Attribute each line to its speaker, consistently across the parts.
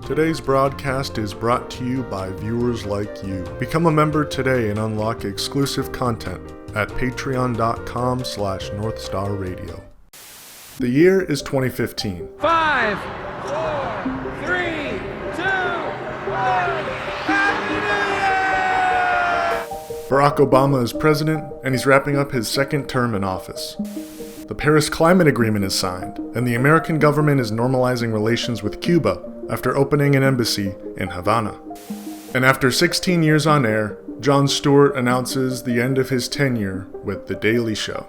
Speaker 1: Today's broadcast is brought to you by viewers like you. Become a member today and unlock exclusive content at patreon.com/NorthstarRadio. The year is 2015.
Speaker 2: 5, 4, 3, 2, 1. Happy New Year!
Speaker 1: Barack Obama is president, and he's wrapping up his second term in office. The Paris Climate Agreement is signed, and the American government is normalizing relations with Cuba after opening an embassy in Havana. And after 16 years on air, Jon Stewart announces the end of his tenure with The Daily Show.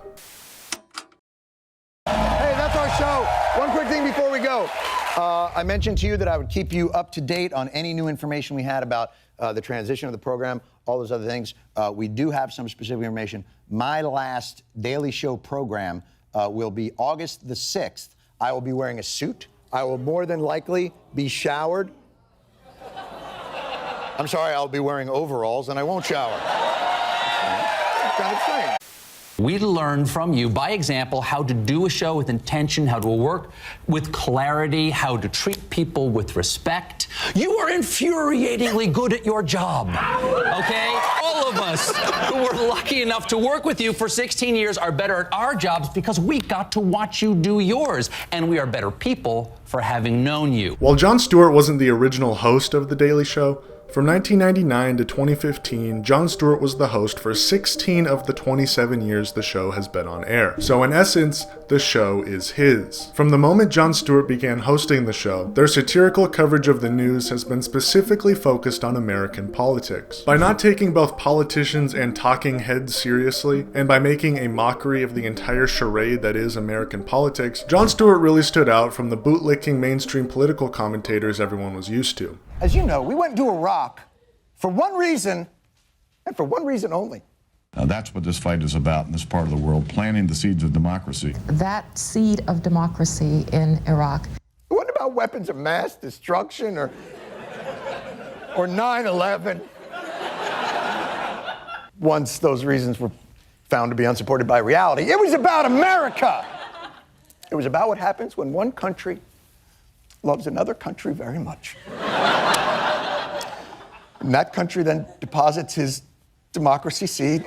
Speaker 3: Hey, that's our show. One quick thing before we go. I mentioned to you that I would keep you up to date on any new information we had about the transition of the program, all those other things. We do have some specific information. My last Daily Show program will be August the 6th. I will be wearing a suit. I will more than likely be showered. I'm sorry, I'll be wearing overalls and I won't shower. Kind of strange.
Speaker 4: We learn from you, by example, how to do a show with intention, how to work with clarity, how to treat people with respect. You are infuriatingly good at your job, okay? All of us who were lucky enough to work with you for 16 years are better at our jobs because we got to watch you do yours, and we are better people for having known you.
Speaker 1: While Jon Stewart wasn't the original host of The Daily Show, from 1999 to 2015, Jon Stewart was the host for 16 of the 27 years the show has been on air. So in essence, the show is his. From the moment Jon Stewart began hosting the show, their satirical coverage of the news has been specifically focused on American politics. By not taking both politicians and talking heads seriously, and by making a mockery of the entire charade that is American politics, Jon Stewart really stood out from the bootlicking mainstream political commentators everyone was used to.
Speaker 3: As you know, we went to Iraq for one reason, and for one reason only.
Speaker 5: That's what this fight is about in this part of the world, planting the seeds of democracy.
Speaker 6: That seed of democracy in Iraq.
Speaker 3: It wasn't about weapons of mass destruction or 9/11. Once those reasons were found to be unsupported by reality, it was about America. It was about what happens when one country loves another country very much. And that country then deposits his democracy seed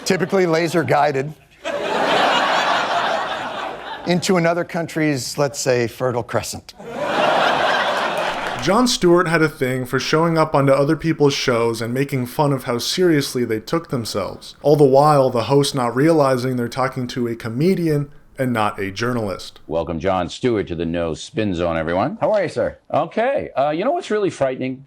Speaker 3: typically laser guided into another country's, let's say, fertile crescent.
Speaker 1: Jon Stewart had a thing for showing up onto other people's shows and making fun of how seriously they took themselves, all the while the host not realizing they're talking to a comedian and not a journalist.
Speaker 7: Welcome, Jon Stewart, to the No Spin Zone, everyone.
Speaker 3: How are you, sir?
Speaker 7: Okay. You know what's really frightening?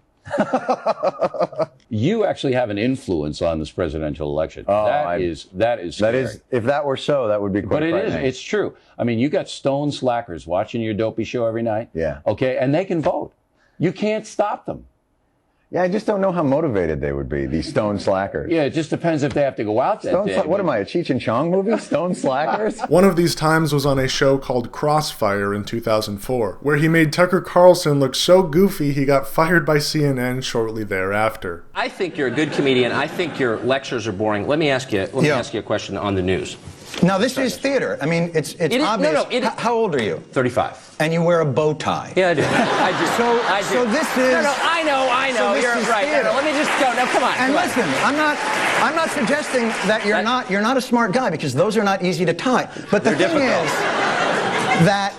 Speaker 7: You actually have an influence on this presidential election. That is scary.
Speaker 8: That is, if that were so, that would be quite frightening.
Speaker 7: But it is. It's true. I mean, you got stone slackers watching your dopey show every night.
Speaker 8: Yeah.
Speaker 7: Okay, and they can vote. You can't stop them.
Speaker 8: Yeah, I just don't know how motivated they would be, these stone slackers.
Speaker 7: Yeah, it just depends if they have to go out that day.
Speaker 8: What am I, a Cheech and Chong movie? Stone slackers?
Speaker 1: One of these times was on a show called Crossfire in 2004, where he made Tucker Carlson look so goofy he got fired by CNN shortly thereafter.
Speaker 9: I think you're a good comedian. I think your lectures are boring. Let me ask you a question on the news.
Speaker 3: Now, this is theater. I mean, it's obvious. How old are you?
Speaker 9: 35.
Speaker 3: And you wear a bow tie.
Speaker 9: Yeah, I do. I do.
Speaker 3: So this is...
Speaker 9: No, I know.
Speaker 3: So
Speaker 9: You're right. No, let me just go. No, come on.
Speaker 3: And listen, I'm not suggesting that you're not a smart guy, because those are not easy to tie. But the thing is that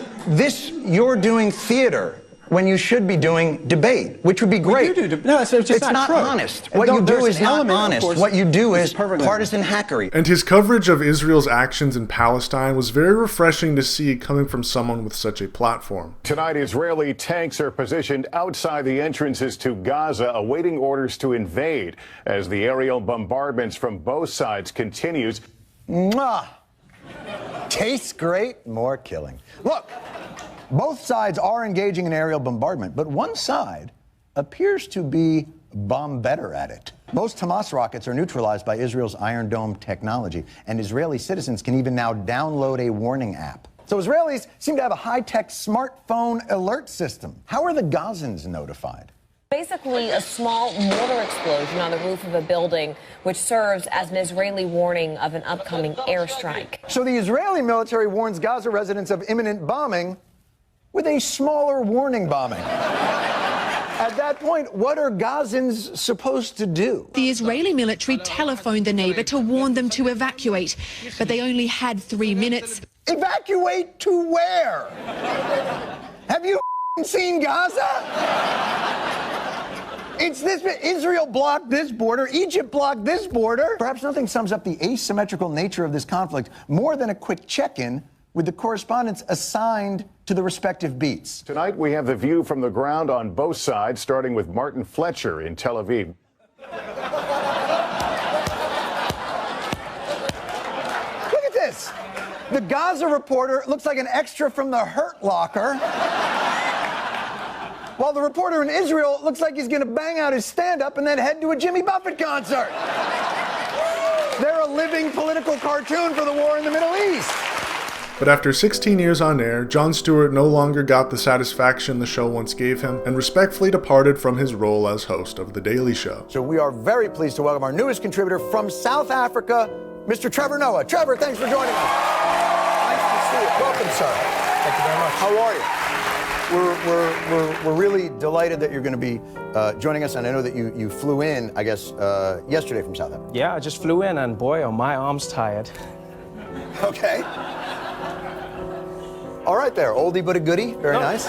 Speaker 3: you're doing theater when you should be doing debate, which would be great.
Speaker 10: No, it's just
Speaker 3: not
Speaker 10: true.
Speaker 3: Honest. What you do is not honest. What you do is partisan hackery.
Speaker 1: And his coverage of Israel's actions in Palestine was very refreshing to see coming from someone with such a platform.
Speaker 11: Tonight, Israeli tanks are positioned outside the entrances to Gaza, awaiting orders to invade as the aerial bombardments from both sides continues.
Speaker 3: Mwah! Tastes great, more killing. Look. Both sides are engaging in aerial bombardment, but one side appears to be better at it. Most Hamas rockets are neutralized by Israel's Iron Dome technology, and Israeli citizens can even now download a warning app. So Israelis seem to have a high-tech smartphone alert system. How are the Gazans notified?
Speaker 10: Basically, a small mortar explosion on the roof of a building, which serves as an Israeli warning of an upcoming airstrike.
Speaker 3: So the Israeli military warns Gaza residents of imminent bombing with a smaller warning bombing. At that point, what are Gazans supposed to do?
Speaker 12: The Israeli military telephoned the neighbor to warn them to evacuate, but they only had 3 minutes.
Speaker 3: Evacuate to where? Have you seen Gaza? It's this. Israel blocked this border. Egypt blocked this border. Perhaps nothing sums up the asymmetrical nature of this conflict more than a quick check-in with the correspondents assigned to the respective beats.
Speaker 11: Tonight, we have the view from the ground on both sides, starting with Martin Fletcher in Tel Aviv.
Speaker 3: Look at this. The Gaza reporter looks like an extra from the Hurt Locker, while the reporter in Israel looks like he's going to bang out his stand-up and then head to a Jimmy Buffett concert. They're a living political cartoon for the war in the Middle East.
Speaker 1: But after 16 years on air, Jon Stewart no longer got the satisfaction the show once gave him and respectfully departed from his role as host of The Daily Show.
Speaker 3: So we are very pleased to welcome our newest contributor from South Africa, Mr. Trevor Noah. Trevor, thanks for joining us. Nice to see you. Welcome, sir.
Speaker 13: Thank you very much.
Speaker 3: How are you? We're really delighted that you're going to be joining us, and I know that you flew in, I guess, yesterday from South Africa.
Speaker 13: Yeah, I just flew in, and boy, are my arms tired.
Speaker 3: Okay. All right there, oldie but a goodie. Very nice.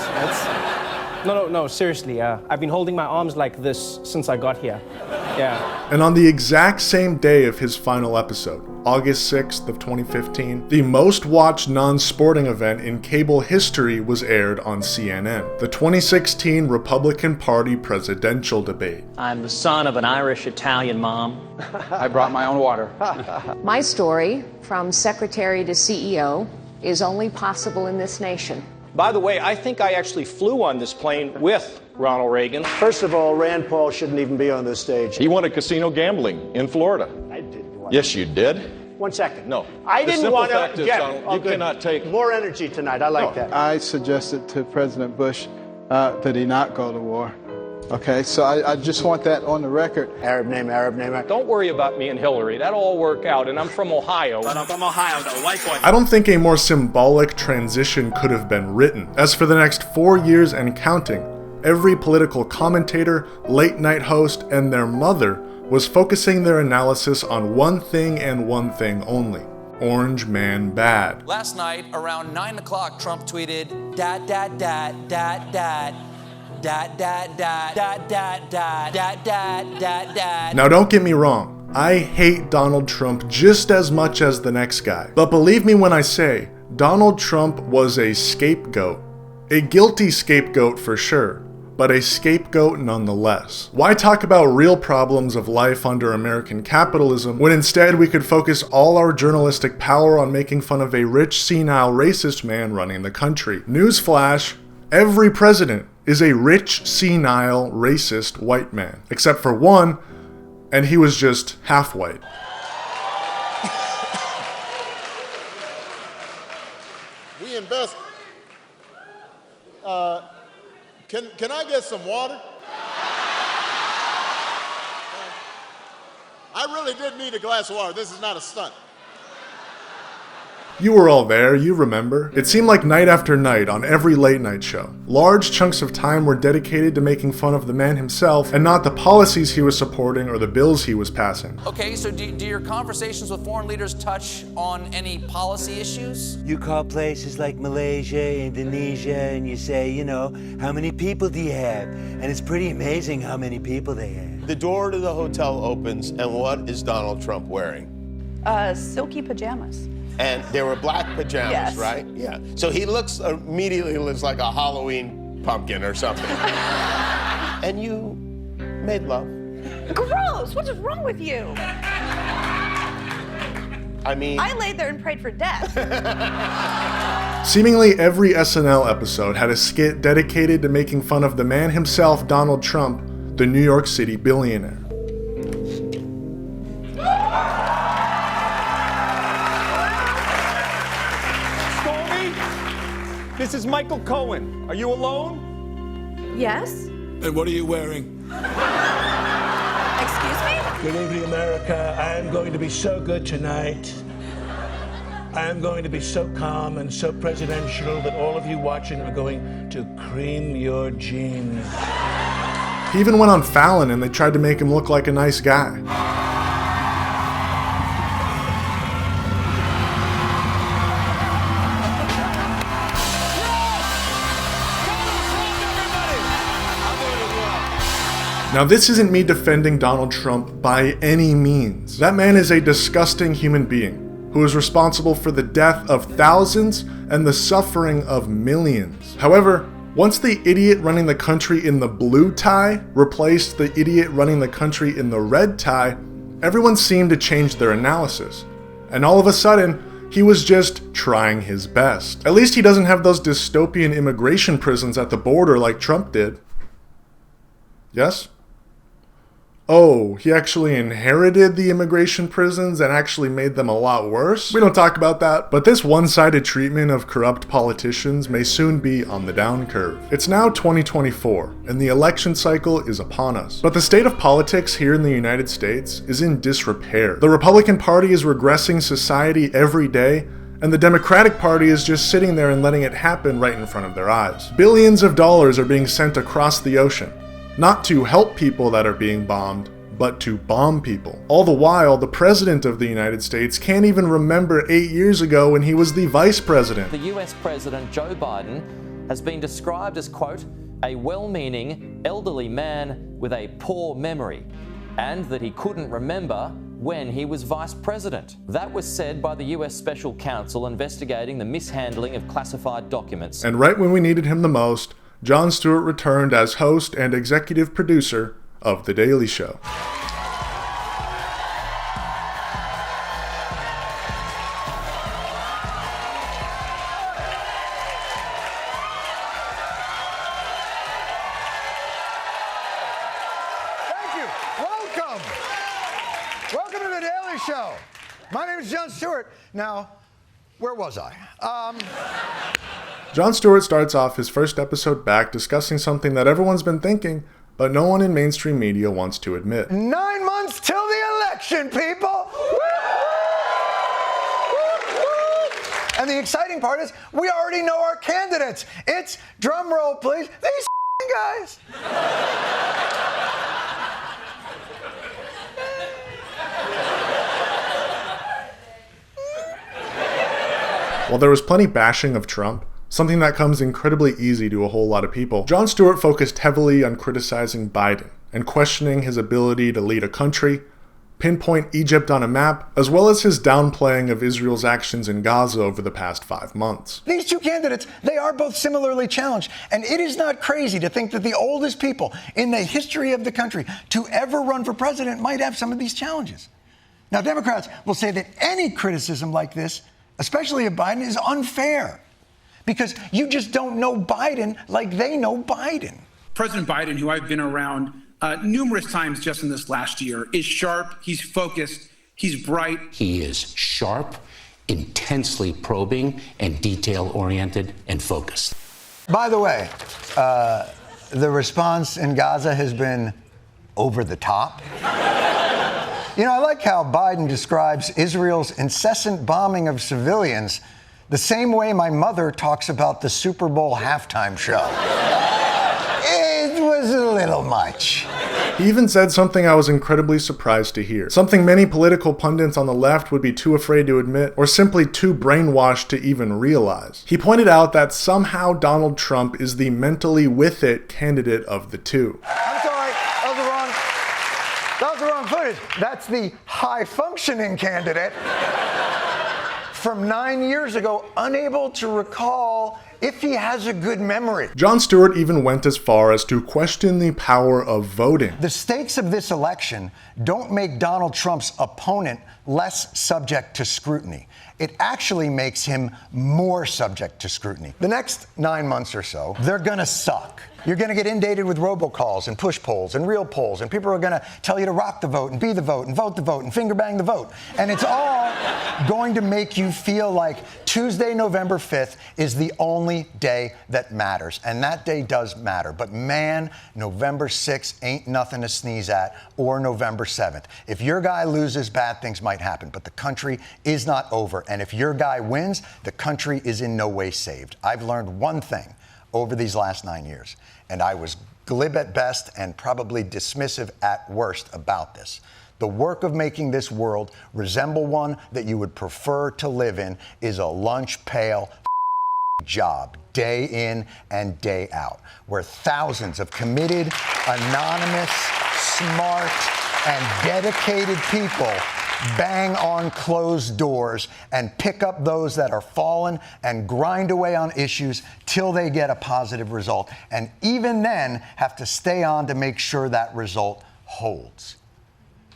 Speaker 13: No, seriously. I've been holding my arms like this since I got here. Yeah.
Speaker 1: And on the exact same day of his final episode, August 6th of 2015, the most watched non-sporting event in cable history was aired on CNN, the 2016 Republican Party presidential debate.
Speaker 14: I'm the son of an Irish-Italian mom.
Speaker 15: I brought my own water.
Speaker 16: My story, from secretary to CEO, is only possible in this nation.
Speaker 9: By the way, I think I actually flew on this plane with Ronald Reagan.
Speaker 17: First of all, Rand Paul shouldn't even be on this stage.
Speaker 5: He wanted casino gambling in Florida.
Speaker 17: I didn't want
Speaker 5: Yes, you did.
Speaker 17: 1 second.
Speaker 5: No.
Speaker 17: I didn't want to.
Speaker 5: You cannot take
Speaker 17: more energy tonight. I like that.
Speaker 18: I suggested to President Bush that he not go to war. Okay, so I just want that on the record.
Speaker 17: Arab name.
Speaker 9: Don't worry about me and Hillary. That'll all work out, and I'm from Ohio.
Speaker 14: But I'm from Ohio, though. White boy.
Speaker 1: I don't think a more symbolic transition could have been written, as for the next 4 years and counting, every political commentator, late-night host, and their mother was focusing their analysis on one thing and one thing only: Orange Man bad.
Speaker 19: Last night, around 9 o'clock, Trump tweeted, "Dat, dat, dat, dat, dat. Dat, dat, dat, dat, dat, dat, dat, dat, dat, dat."
Speaker 1: Now don't get me wrong, I hate Donald Trump just as much as the next guy. But believe me when I say, Donald Trump was a scapegoat. A guilty scapegoat for sure, but a scapegoat nonetheless. Why talk about real problems of life under American capitalism when instead we could focus all our journalistic power on making fun of a rich, senile, racist man running the country? Newsflash, every president is a rich, senile, racist white man. Except for one, and he was just half white.
Speaker 20: We invest. Can I get some water? I really did need a glass of water. This is not a stunt.
Speaker 1: You were all there, you remember. It seemed like night after night on every late night show, large chunks of time were dedicated to making fun of the man himself and not the policies he was supporting or the bills he was passing.
Speaker 19: Okay, so do your conversations with foreign leaders touch on any policy issues?
Speaker 21: You call places like Malaysia, Indonesia, and you say, you know, how many people do you have? And it's pretty amazing how many people they have.
Speaker 22: The door to the hotel opens, and what is Donald Trump wearing?
Speaker 23: Silky pajamas.
Speaker 22: And they were black pajamas,
Speaker 23: Yes.
Speaker 22: right? Yeah. So he immediately looks like a Halloween pumpkin or something. And you made love.
Speaker 23: Gross! What is wrong with you?
Speaker 22: I mean,
Speaker 23: I laid there and prayed for death.
Speaker 1: Seemingly every SNL episode had a skit dedicated to making fun of the man himself, Donald Trump, the New York City billionaire.
Speaker 24: This is Michael Cohen. Are you alone?
Speaker 23: Yes?
Speaker 2: And what are you wearing?
Speaker 23: Excuse me?
Speaker 2: Good evening, America. I am going to be so good tonight. I am going to be so calm and so presidential that all of you watching are going to cream your jeans.
Speaker 1: He even went on Fallon and they tried to make him look like a nice guy. Now, this isn't me defending Donald Trump by any means. That man is a disgusting human being who is responsible for the death of thousands and the suffering of millions. However, once the idiot running the country in the blue tie replaced the idiot running the country in the red tie, everyone seemed to change their analysis. And all of a sudden, he was just trying his best. At least he doesn't have those dystopian immigration prisons at the border like Trump did. Yes? Oh, he actually inherited the immigration prisons and actually made them a lot worse? We don't talk about that, but this one-sided treatment of corrupt politicians may soon be on the down curve. It's now 2024, and the election cycle is upon us. But the state of politics here in the United States is in disrepair. The Republican Party is regressing society every day, and the Democratic Party is just sitting there and letting it happen right in front of their eyes. Billions of dollars are being sent across the ocean. Not to help people that are being bombed, but to bomb people. All the while, the President of the United States can't even remember 8 years ago when he was the Vice President.
Speaker 4: The US President Joe Biden has been described as, quote, a well-meaning elderly man with a poor memory, and that he couldn't remember when he was Vice President. That was said by the US Special Counsel investigating the mishandling of classified documents.
Speaker 1: And right when we needed him the most, Jon Stewart returned as host and executive producer of The Daily Show.
Speaker 3: Thank you. Welcome. Welcome to The Daily Show. My name is Jon Stewart. Now, where was I?
Speaker 1: Jon Stewart starts off his first episode back discussing something that everyone's been thinking, but no one in mainstream media wants to admit.
Speaker 3: 9 months till the election, people! And the exciting part is we already know our candidates. It's, drum roll please, these guys.
Speaker 1: While there was plenty bashing of Trump, something that comes incredibly easy to a whole lot of people, Jon Stewart focused heavily on criticizing Biden and questioning his ability to lead a country, pinpoint Egypt on a map, as well as his downplaying of Israel's actions in Gaza over the past 5 months.
Speaker 3: These two candidates, they are both similarly challenged, and it is not crazy to think that the oldest people in the history of the country to ever run for president might have some of these challenges. Now, Democrats will say that any criticism like this, especially of Biden, is unfair, because you just don't know Biden like they know Biden.
Speaker 6: President Biden, who I've been around numerous times just in this last year, is sharp, he's focused, he's bright.
Speaker 24: He is sharp, intensely probing, and detail-oriented and focused.
Speaker 3: By the way, the response in Gaza has been over the top. You know, I like how Biden describes Israel's incessant bombing of civilians the same way my mother talks about the Super Bowl halftime show. It was a little much.
Speaker 1: He even said something I was incredibly surprised to hear. Something many political pundits on the left would be too afraid to admit, or simply too brainwashed to even realize. He pointed out that somehow Donald Trump is the mentally with it candidate of the two.
Speaker 3: I'm sorry, that was the wrong footage. That's the high-functioning candidate from 9 years ago, unable to recall if he has a good memory.
Speaker 1: Jon Stewart even went as far as to question the power of voting.
Speaker 3: The stakes of this election don't make Donald Trump's opponent less subject to scrutiny. It actually makes him more subject to scrutiny. The next 9 months or so, they're gonna suck. You're gonna get inundated with robocalls and push polls and real polls, and people are gonna tell you to rock the vote and be the vote and vote the vote and finger bang the vote. And it's all going to make you feel like Tuesday, November 5th is the only day that matters, and that day does matter. But man, November 6th ain't nothing to sneeze at, or November 7th. If your guy loses, bad things might happen, but the country is not over. And if your guy wins, the country is in no way saved. I've learned one thing over these last 9 years, and I was glib at best and probably dismissive at worst about this. The work of making this world resemble one that you would prefer to live in is a lunch pail job, day in and day out, where thousands of committed, anonymous, smart, and dedicated people bang on closed doors and pick up those that are fallen and grind away on issues till they get a positive result. And even then have to stay on to make sure that result holds.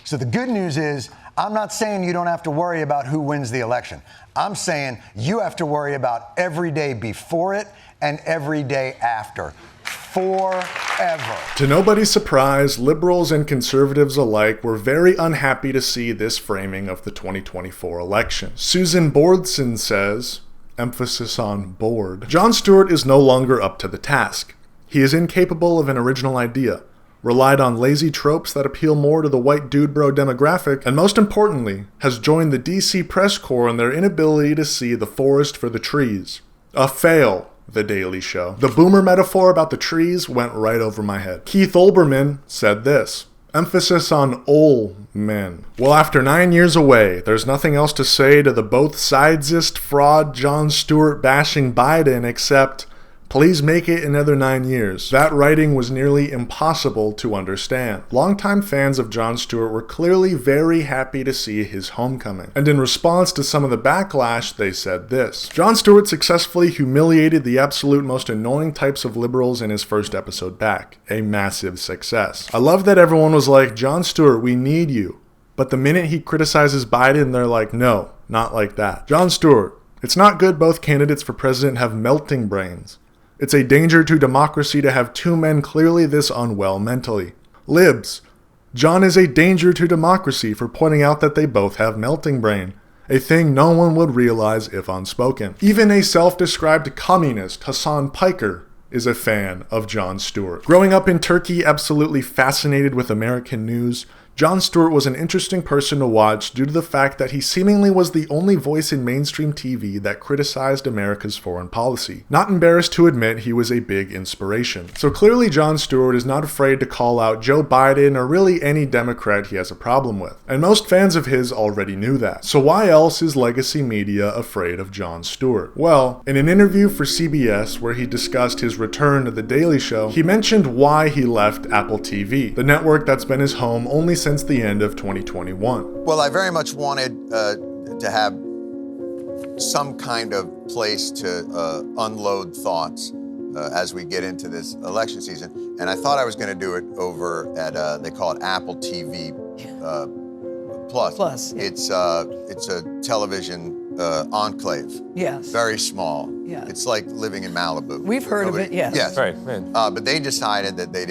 Speaker 3: So the good news is, I'm not saying you don't have to worry about who wins the election. I'm saying you have to worry about every day before it and every day after. Forever.
Speaker 1: To nobody's surprise, liberals and conservatives alike were very unhappy to see this framing of the 2024 election. Susan Bordson says, emphasis on bored, Jon Stewart is no longer up to the task. He is incapable of an original idea, relied on lazy tropes that appeal more to the white dude bro demographic, and most importantly, has joined the DC press corps in their inability to see the forest for the trees. A fail, The Daily Show. The boomer metaphor about the trees went right over my head. Keith Olbermann said this, emphasis on ol' men. Well, after 9 years away, there's nothing else to say to the both sidesist fraud Jon Stewart bashing Biden except, please make it another 9 years. That writing was nearly impossible to understand. Longtime fans of Jon Stewart were clearly very happy to see his homecoming. And in response to some of the backlash, they said this. Jon Stewart successfully humiliated the absolute most annoying types of liberals in his first episode back. A massive success. I love that everyone was like, Jon Stewart, we need you. But the minute he criticizes Biden, they're like, no, not like that. Jon Stewart, it's not good both candidates for president have melting brains. It's a danger to democracy to have two men clearly this unwell mentally. Libs, Jon is a danger to democracy for pointing out that they both have melting brain, a thing no one would realize if unspoken. Even a self-described communist, Hassan Piker, is a fan of Jon Stewart. Growing up in Turkey, absolutely fascinated with American news, Jon Stewart was an interesting person to watch due to the fact that he seemingly was the only voice in mainstream TV that criticized America's foreign policy. Not embarrassed to admit he was a big inspiration. So clearly Jon Stewart is not afraid to call out Joe Biden or really any Democrat he has a problem with. And most fans of his already knew that. So why else is legacy media afraid of Jon Stewart? Well, in an interview for CBS where he discussed his return to The Daily Show, he mentioned why he left Apple TV, the network that's been his home only since the end of 2021.
Speaker 3: Well, I very much wanted to have some kind of place to unload thoughts as we get into this election season. And I thought I was going to do it over at, they call it Apple TV Plus.
Speaker 7: Yeah.
Speaker 3: It's a television enclave.
Speaker 7: Yes.
Speaker 3: Very small.
Speaker 7: Yeah.
Speaker 3: It's like living in Malibu.
Speaker 7: We've heard of it, yes.
Speaker 3: Yes.
Speaker 9: Right.
Speaker 3: But they decided that they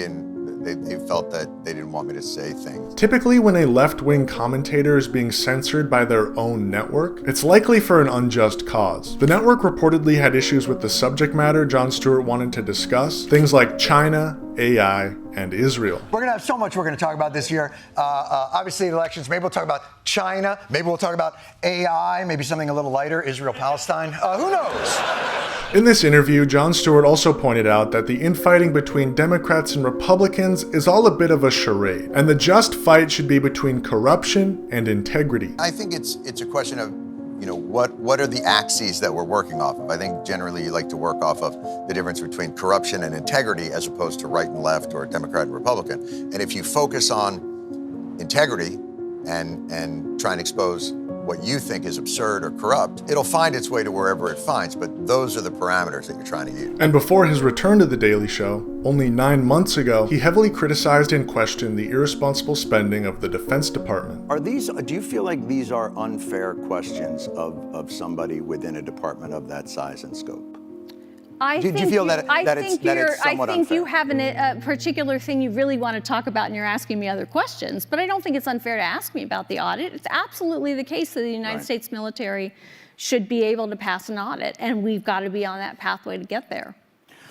Speaker 3: felt that they didn't want me to say things.
Speaker 1: Typically, when a left-wing commentator is being censored by their own network, it's likely for an unjust cause. The network reportedly had issues with the subject matter Jon Stewart wanted to discuss, things like China, AI, and Israel.
Speaker 3: We're going to have so much we're going to talk about this year. Obviously, elections. Maybe we'll talk about China. Maybe we'll talk about AI. Maybe something a little lighter, Israel-Palestine. Who knows?
Speaker 1: In this interview, Jon Stewart also pointed out that the infighting between Democrats and Republicans is all a bit of a charade, and the just fight should be between corruption and integrity.
Speaker 3: I think it's a question of, what are the axes that we're working off of? I think generally you like to work off of the difference between corruption and integrity as opposed to right and left or Democrat and Republican. And if you focus on integrity and try and expose what you think is absurd or corrupt, it'll find its way to wherever it finds, but those are the parameters that you're trying to use.
Speaker 1: And before his return to The Daily Show, only 9 months ago, he heavily criticized and questioned the irresponsible spending of the Defense Department.
Speaker 3: Do you feel like these are unfair questions of somebody within a department of that size and scope? Do you feel that it's somewhat
Speaker 7: I think you
Speaker 3: unfair?
Speaker 7: have a particular thing you really want to talk about and you're asking me other questions, but I don't think it's unfair to ask me about the audit. It's absolutely the case that the United States military should be able to pass an audit, and we've got to be on that pathway to get there.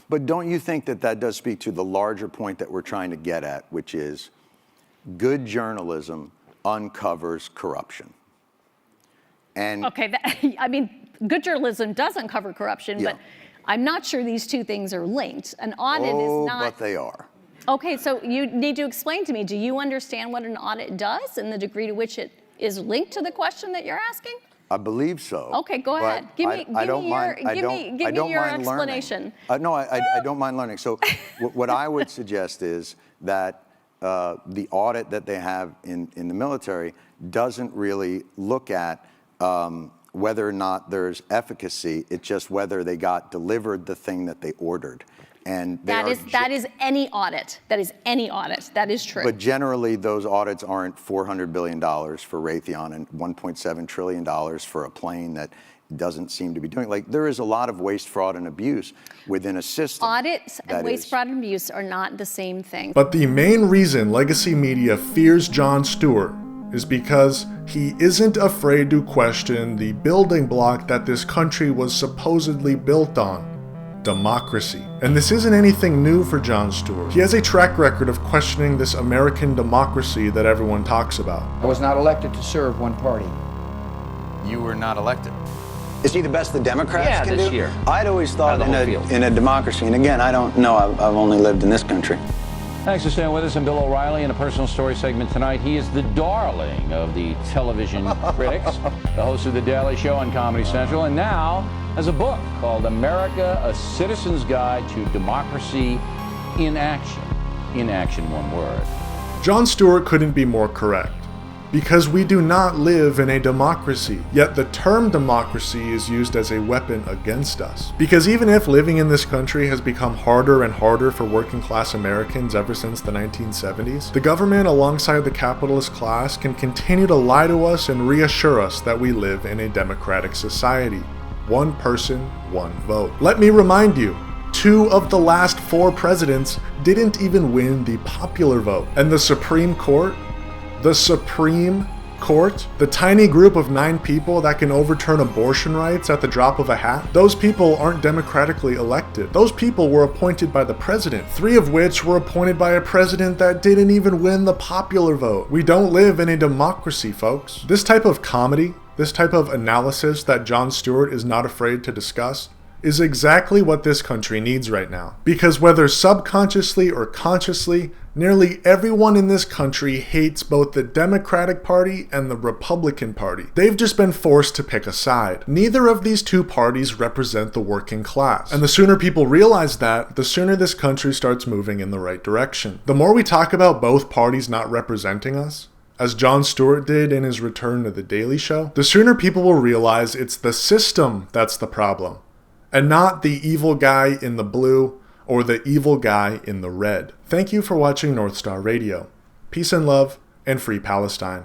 Speaker 3: But don't you think that does speak to the larger point that we're trying to get at, which is good journalism uncovers corruption? And
Speaker 7: okay, I mean, good journalism does uncover corruption, but I'm not sure these two things are linked. An audit is not.
Speaker 3: But they are.
Speaker 7: Okay, so you need to explain to me, do you understand what an audit does and the degree to which it is linked to the question that you're asking?
Speaker 3: I believe so.
Speaker 7: Okay, go ahead. Give me your explanation.
Speaker 3: No, I don't mind learning. So what I would suggest is that the audit that they have in the military doesn't really look at whether or not there's efficacy. It's just whether they got delivered the thing that they ordered. And
Speaker 7: that is any audit. That is any audit. That is true.
Speaker 3: But generally, those audits aren't $400 billion for Raytheon and $1.7 trillion for a plane that doesn't seem to be doing. Like, there is a lot of waste, fraud, and abuse within a system.
Speaker 7: Audits and waste, fraud, and abuse are not the same thing.
Speaker 1: But the main reason legacy media fears Jon Stewart is because he isn't afraid to question the building block that this country was supposedly built on. Democracy. And this isn't anything new for Jon Stewart. He has a track record of questioning this American democracy that everyone talks about.
Speaker 8: I was not elected to serve one party.
Speaker 10: You were not elected.
Speaker 12: Is he the best the Democrats can
Speaker 10: this
Speaker 12: do?
Speaker 10: year.
Speaker 12: I'd always thought in a democracy, and again, I don't know, I've only lived in this country.
Speaker 25: Thanks for staying with us. I'm Bill O'Reilly in a personal story segment tonight. He is the darling of the television critics, the host of The Daily Show on Comedy Central, and now has a book called America, A Citizen's Guide to Democracy in Action. In action, one word.
Speaker 1: Jon Stewart couldn't be more correct. Because we do not live in a democracy, yet the term democracy is used as a weapon against us. Because even if living in this country has become harder and harder for working class Americans ever since the 1970s, the government alongside the capitalist class can continue to lie to us and reassure us that we live in a democratic society. One person, one vote. Let me remind you, 2 of the last 4 presidents didn't even win the popular vote. And the Supreme Court, the tiny group of 9 people that can overturn abortion rights at the drop of a hat, those people aren't democratically elected. Those people were appointed by the president, 3 of which were appointed by a president that didn't even win the popular vote. We don't live in a democracy, folks. This type of comedy, this type of analysis that Jon Stewart is not afraid to discuss, is exactly what this country needs right now. Because whether subconsciously or consciously, nearly everyone in this country hates both the Democratic Party and the Republican Party. They've just been forced to pick a side. Neither of these 2 parties represent the working class. And the sooner people realize that, the sooner this country starts moving in the right direction. The more we talk about both parties not representing us, as Jon Stewart did in his return to The Daily Show, the sooner people will realize it's the system that's the problem, and not the evil guy in the blue or the evil guy in the red. Thank you for watching North Star Radio. Peace and love, and free Palestine.